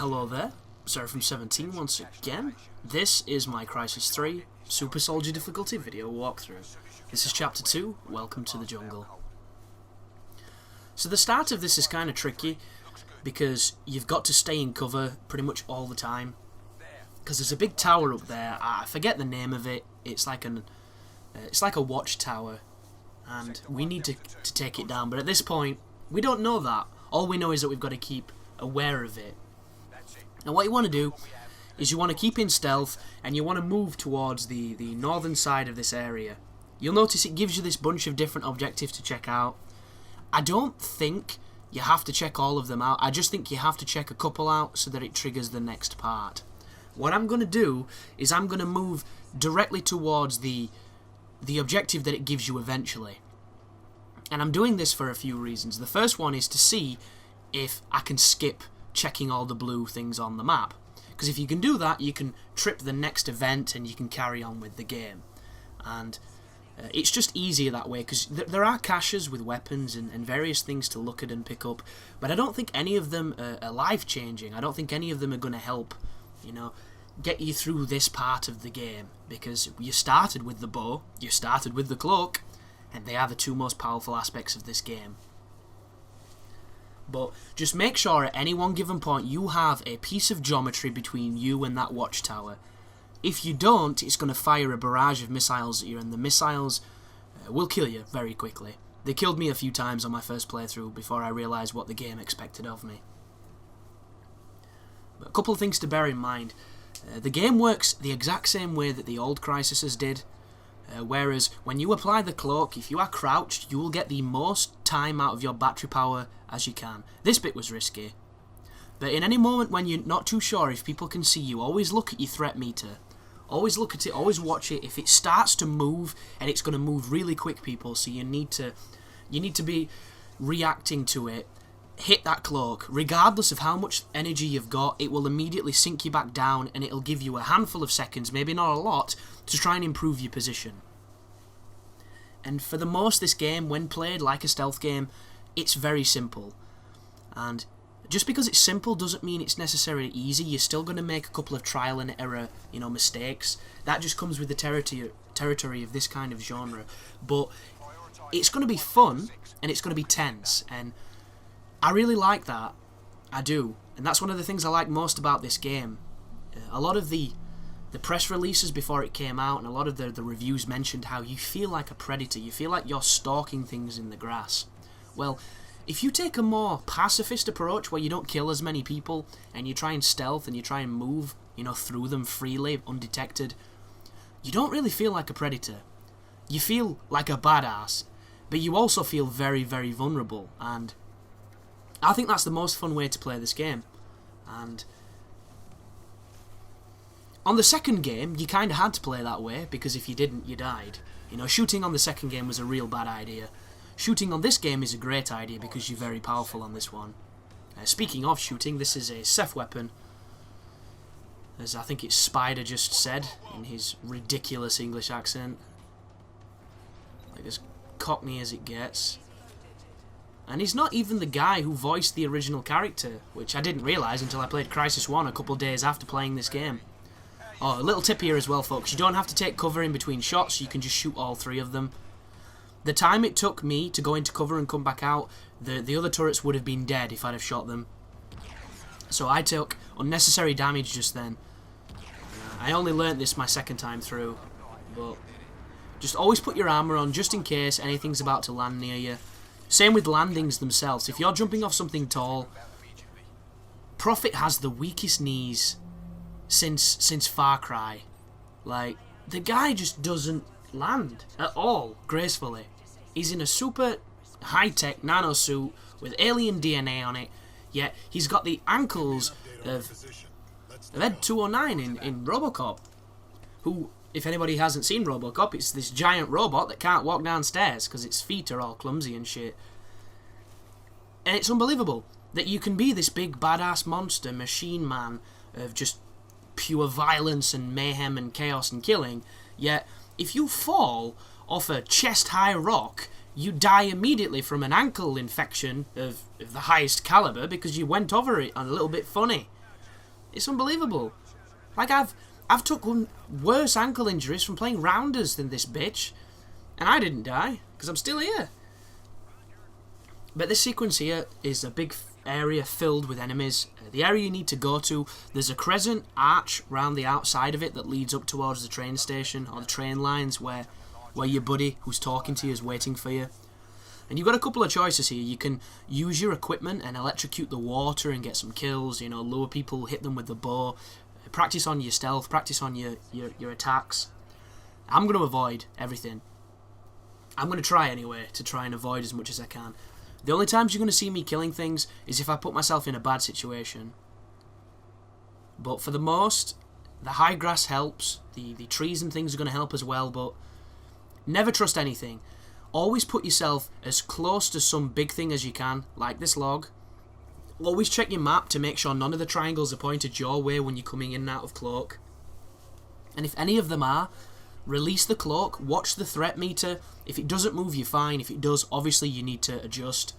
Hello there, Sarah from 17 once again. This is my Crysis 3 Super Soldier difficulty video walkthrough. This is chapter 2, Welcome to the Jungle. So the start of this is kind of tricky because you've got to stay in cover pretty much all the time. Because there's a big tower up there, I forget the name of it, it's like a watchtower. And we need to take it down, but at this point, we don't know that. All we know is that we've got to keep aware of it. And what you want to do is you want to keep in stealth and you want to move towards the northern side of this area. You'll notice it gives you this bunch of different objectives to check out. I don't think you have to check all of them out. I just think you have to check a couple out so that it triggers the next part. What I'm going to do is I'm going to move directly towards the objective that it gives you eventually. And I'm doing this for a few reasons. The first one is to see if I can skip checking all the blue things on the map. Because if you can do that, you can trip the next event and you can carry on with the game. And it's just easier that way, because there are caches with weapons and various things to look at and pick up, but I don't think any of them are life-changing. I don't think any of them are going to help, get you through this part of the game, because you started with the bow, you started with the cloak, and they are the two most powerful aspects of this game. But just make sure at any one given point you have a piece of geometry between you and that watchtower. If you don't, it's going to fire a barrage of missiles at you, and the missiles will kill you very quickly. They killed me a few times on my first playthrough before I realised what the game expected of me. But a couple of things to bear in mind. The game works the exact same way that the old Crysis did. Whereas when you apply the cloak, if you are crouched, you will get the most time out of your battery power as you can. This bit was risky. But in any moment when you're not too sure if people can see you, always look at your threat meter. Always look at it, always watch it. If it starts to move, and it's going to move really quick, people, so you need to be reacting to it. Hit that cloak. Regardless of how much energy you've got, it will immediately sink you back down, and it'll give you a handful of seconds, maybe not a lot, to try and improve your position. And for the most, this game, when played like a stealth game, it's very simple. And just because it's simple doesn't mean it's necessarily easy. You're still going to make a couple of trial and error, mistakes. That just comes with the territory of this kind of genre. But it's going to be fun, and it's going to be tense, and I really like that. I do. And that's one of the things I like most about this game. A lot of the press releases before it came out, and a lot of the reviews mentioned how you feel like a predator. You feel like you're stalking things in the grass. Well, if you take a more pacifist approach where you don't kill as many people, and you try and stealth and you try and move, through them freely, undetected, you don't really feel like a predator. You feel like a badass, but you also feel very, very vulnerable, and I think that's the most fun way to play this game. And on the second game, you kind of had to play that way, because if you didn't, you died. Shooting on the second game was a real bad idea. Shooting on this game is a great idea because you're very powerful on this one. Speaking of shooting, this is a Seth weapon, as I think it's Spider just said in his ridiculous English accent. Like as cockney as it gets. And he's not even the guy who voiced the original character, which I didn't realise until I played Crysis 1 a couple days after playing this game. Oh, a little tip here as well, folks. You don't have to take cover in between shots, you can just shoot all three of them. The time it took me to go into cover and come back out, the other turrets would have been dead if I'd have shot them. So I took unnecessary damage just then. I only learnt this my second time through, but just always put your armour on just in case anything's about to land near you. Same with landings themselves. If you're jumping off something tall, Prophet has the weakest knees since Far Cry. Like, the guy just doesn't land at all gracefully. He's in a super high-tech nano suit with alien DNA on it, yet he's got the ankles of Ed 209 in Robocop, who, if anybody hasn't seen Robocop, it's this giant robot that can't walk downstairs because its feet are all clumsy and shit. And it's unbelievable that you can be this big badass monster machine man of just pure violence and mayhem and chaos and killing, yet if you fall off a chest-high rock, you die immediately from an ankle infection of the highest caliber because you went over it a little bit funny. It's unbelievable. Like, I've took worse ankle injuries from playing rounders than this bitch. And I didn't die, because I'm still here. But this sequence here is a big area filled with enemies. The area you need to go to, there's a crescent arch round the outside of it that leads up towards the train station, or the train lines, where your buddy who's talking to you is waiting for you. And you've got a couple of choices here. You can use your equipment and electrocute the water and get some kills, you know, lure people, hit them with the bow, practice on your stealth, practice on your attacks. I'm going to avoid everything. I'm going to try anyway, to try and avoid as much as I can. The only times you're going to see me killing things is if I put myself in a bad situation. But for the most, the high grass helps, the trees and things are going to help as well, but never trust anything. Always put yourself as close to some big thing as you can, like this log. Always check your map to make sure none of the triangles are pointed your way when you're coming in and out of cloak. And if any of them are, release the cloak, watch the threat meter. If it doesn't move, you're fine. If it does, obviously you need to adjust.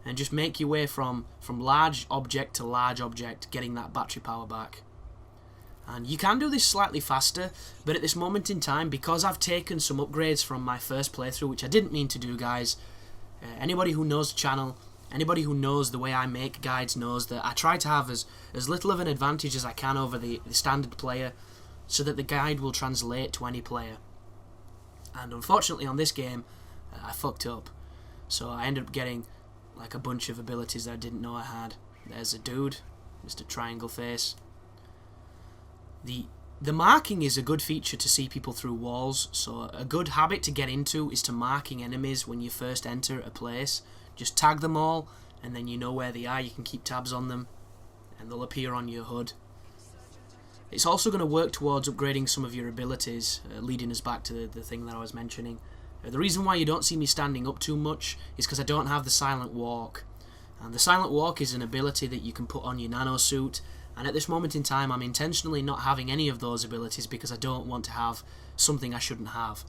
And just make your way from large object to large object, getting that battery power back. And you can do this slightly faster, but at this moment in time, because I've taken some upgrades from my first playthrough, which I didn't mean to do, guys. Anybody who knows the channel, anybody who knows the way I make guides knows that I try to have as little of an advantage as I can over the standard player, so that the guide will translate to any player. And unfortunately on this game, I fucked up. So I ended up getting like a bunch of abilities that I didn't know I had. There's a dude, Mr. Triangle Face. The marking is a good feature to see people through walls, so a good habit to get into is to marking enemies when you first enter a place. Just tag them all, and then you know where they are, you can keep tabs on them, and they'll appear on your HUD. It's also going to work towards upgrading some of your abilities, leading us back to the thing that I was mentioning. The reason why you don't see me standing up too much is because I don't have the Silent Walk. And the Silent Walk is an ability that you can put on your nano suit, and at this moment in time I'm intentionally not having any of those abilities because I don't want to have something I shouldn't have.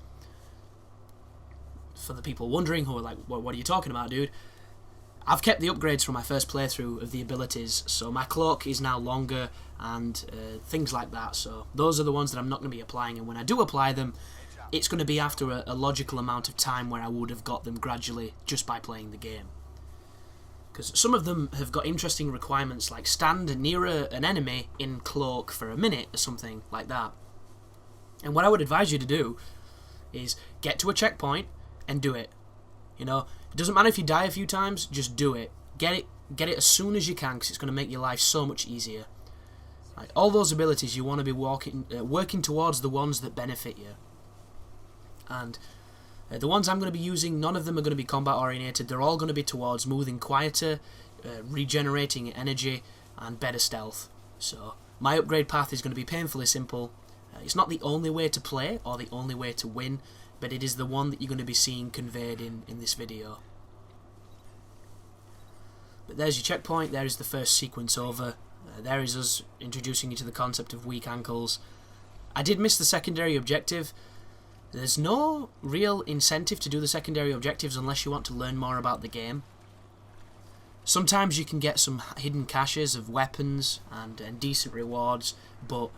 For the people wondering who are like, what are you talking about, dude? I've kept the upgrades from my first playthrough of the abilities, so my cloak is now longer and things like that, so those are the ones that I'm not going to be applying, and when I do apply them, it's going to be after a logical amount of time where I would have got them gradually just by playing the game. Because some of them have got interesting requirements, like stand near an enemy in cloak for a minute or something like that. And what I would advise you to do is get to a checkpoint and do it. You know, it doesn't matter if you die a few times, just do it. Get it as soon as you can, because it's going to make your life so much easier. Like, all those abilities, you want to be working towards the ones that benefit you. And the ones I'm going to be using, none of them are going to be combat oriented. They're all going to be towards moving quieter, regenerating energy, and better stealth. So my upgrade path is going to be painfully simple. It's not the only way to play or the only way to win, but it is the one that you're going to be seeing conveyed in this video. But there's your checkpoint. There is the first sequence over. There is us introducing you to the concept of weak ankles. I did miss the secondary objective. There's no real incentive to do the secondary objectives unless you want to learn more about the game. Sometimes you can get some hidden caches of weapons and decent rewards, but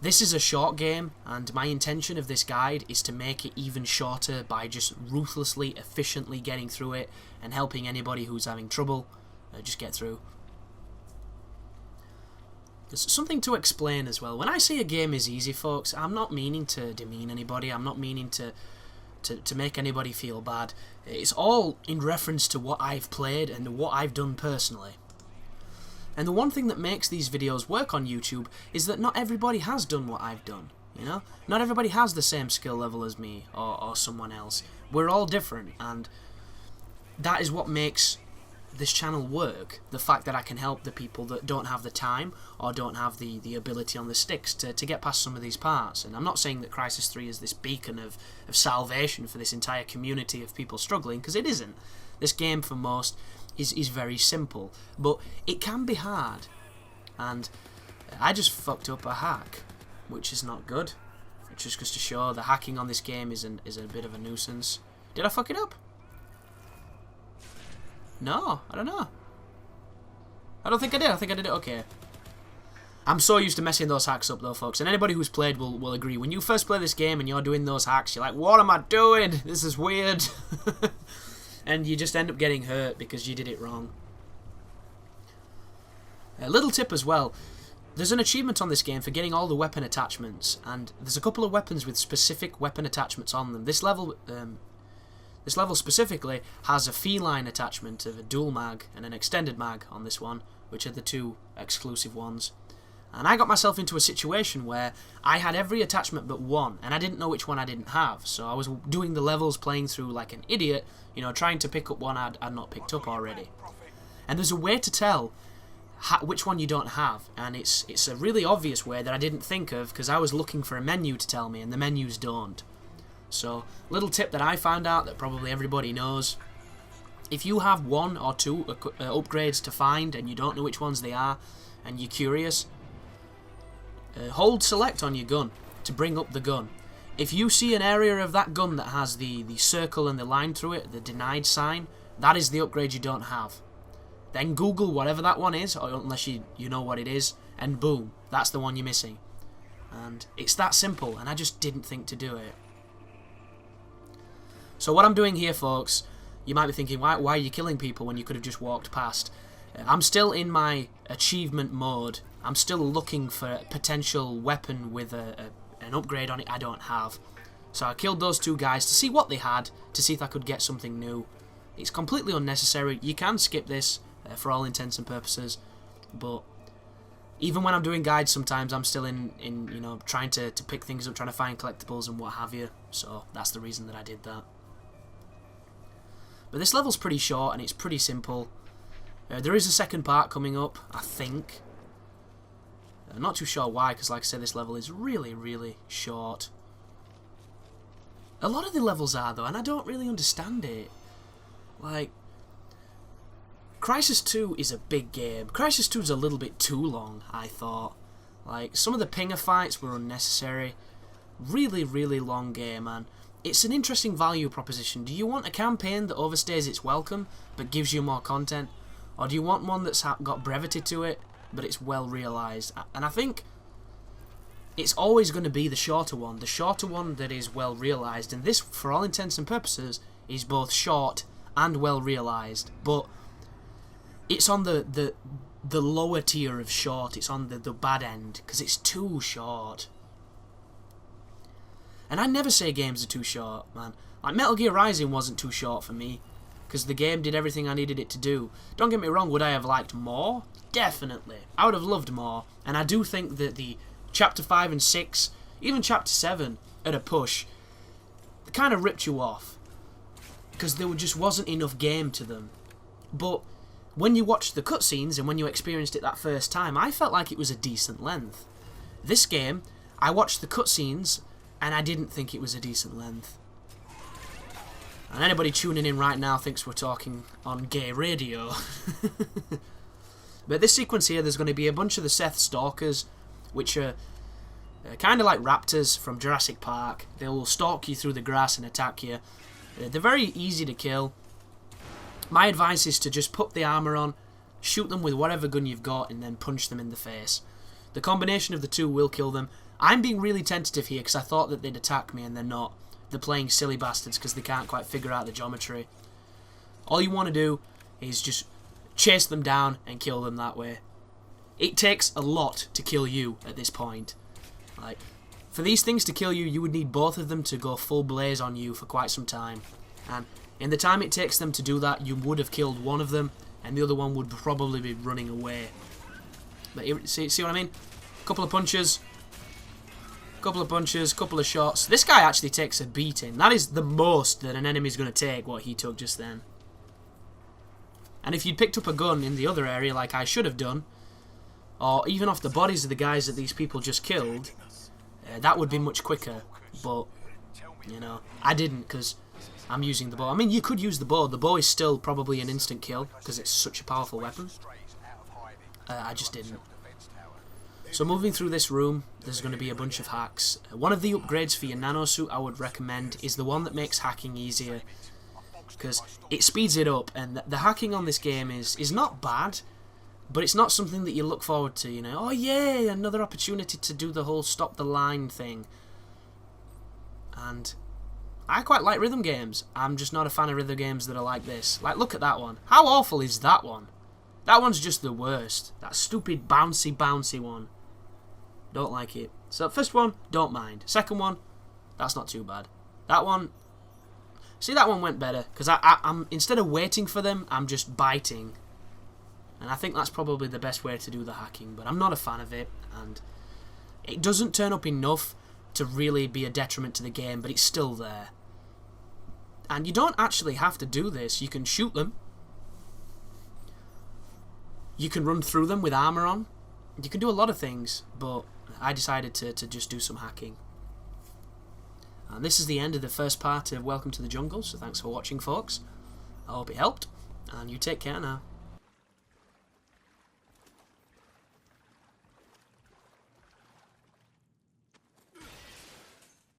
this is a short game, and my intention of this guide is to make it even shorter by just ruthlessly, efficiently getting through it and helping anybody who's having trouble just get through. There's something to explain as well. When I say a game is easy, folks, I'm not meaning to demean anybody. I'm not meaning to make anybody feel bad. It's all in reference to what I've played and what I've done personally. And the one thing that makes these videos work on YouTube is that not everybody has done what I've done, you know? Not everybody has the same skill level as me or someone else. We're all different, and that is what makes this channel work. The fact that I can help the people that don't have the time or don't have the ability on the sticks to get past some of these parts. And I'm not saying that Crysis 3 is this beacon of salvation for this entire community of people struggling, because it isn't. This game for most is very simple, but it can be hard, and I just fucked up a hack, which is not good. It just goes to show the hacking on this game is a bit of a nuisance. Did I fuck it up? No, I don't know. I don't think I did. I think I did it okay. I'm so used to messing those hacks up though, folks, and anybody who's played will agree. When you first play this game and you're doing those hacks, you're like, what am I doing? This is weird. And you just end up getting hurt because you did it wrong. A little tip as well, there's an achievement on this game for getting all the weapon attachments, and there's a couple of weapons with specific weapon attachments on them. This level specifically has a feline attachment of a dual mag and an extended mag on this one, which are the two exclusive ones. And I got myself into a situation where I had every attachment but one, and I didn't know which one I didn't have. So I was doing the levels playing through like an idiot, you know, trying to pick up one I'd not picked up already. And there's a way to tell which one you don't have, and it's a really obvious way that I didn't think of because I was looking for a menu to tell me, and the menus don't. So, little tip that I found out that probably everybody knows: if you have one or two upgrades to find and you don't know which ones they are, and you're curious, hold select on your gun to bring up the gun. If you see an area of that gun that has the circle and the line through it, the denied sign, that is the upgrade you don't have. Then Google whatever that one is, or unless you know what it is, and boom, that's the one you're missing. And it's that simple, and I just didn't think to do it. So what I'm doing here, folks, you might be thinking, why are you killing people when you could have just walked past? I'm still in my achievement mode. I'm still looking for a potential weapon with an upgrade on it I don't have. So I killed those two guys to see what they had, to see if I could get something new. It's completely unnecessary. You can skip this for all intents and purposes, but even when I'm doing guides, sometimes I'm still in you know, trying to pick things up, trying to find collectibles and what have you. So that's the reason that I did that. But this level's pretty short and it's pretty simple. There is a second part coming up, I think. Not too sure why, because like I said, this level is really, really short. A lot of the levels are though, and I don't really understand it. Like, Crysis 2 is a big game. Crysis 2 is a little bit too long, I thought. Like, some of the pinger fights were unnecessary. Really, really long game, man. It's an interesting value proposition. Do you want a campaign that overstays its welcome, but gives you more content? Or do you want one that's got brevity to it, but it's well realised? And I think it's always going to be the shorter one that is well realised. And this, for all intents and purposes, is both short and well realised. But it's on the lower tier of short. It's on the bad end, because it's too short. And I never say games are too short, man. Like, Metal Gear Rising wasn't too short for me, because the game did everything I needed it to do. Don't get me wrong, would I have liked more? Definitely. I would have loved more. And I do think that the Chapter 5 and 6, even Chapter 7, at a push, they kind of ripped you off, because there just wasn't enough game to them. But when you watched the cutscenes and when you experienced it that first time, I felt like it was a decent length. This game, I watched the cutscenes and I didn't think it was a decent length. And anybody tuning in right now thinks we're talking on gay radio. But this sequence here, there's going to be a bunch of the Seth Stalkers, which are kind of like raptors from Jurassic Park. They will stalk you through the grass and attack you. They're very easy to kill. My advice is to just put the armour on, shoot them with whatever gun you've got, and then punch them in the face. The combination of the two will kill them. I'm being really tentative here because I thought that they'd attack me, and they're not. They're playing silly bastards because they can't quite figure out the geometry. All you want to do is just chase them down and kill them that way. It takes a lot to kill you at this point. Like, for these things to kill you, you would need both of them to go full blaze on you for quite some time. And in the time it takes them to do that, you would have killed one of them, and the other one would probably be running away. But see what I mean? Couple of punches, couple of shots. This guy actually takes a beating. That is the most that an enemy's going to take, what he took just then. And if you'd picked up a gun in the other area like I should have done, or even off the bodies of the guys that these people just killed, that would be much quicker. But, you know, I didn't because I'm using the bow. I mean, you could use the bow. The bow is still probably an instant kill because it's such a powerful weapon. I just didn't. So moving through this room, there's going to be a bunch of hacks. One of the upgrades for your nanosuit I would recommend is the one that makes hacking easier, because it speeds it up, and the hacking on this game is not bad, But it's not something that you look forward to, you know. Oh, yay, another opportunity to do the whole stop the line thing. And I quite like rhythm games. I'm just not a fan of rhythm games that are like this. Like, look at that one. How awful is that one? That one's just the worst. That stupid bouncy one. Don't like it. So, first one, don't mind. Second one, that's not too bad. That one, see, that one went better. Because I'm instead of waiting for them, I'm just biting. And I think that's probably the best way to do the hacking. But I'm not a fan of it. And it doesn't turn up enough to really be a detriment to the game, but it's still there. And you don't actually have to do this. You can shoot them. You can run through them with armor on. You can do a lot of things, but I decided to just do some hacking. And this is the end of the first part of Welcome to the Jungle, so thanks for watching, folks. I hope it helped, and you take care now.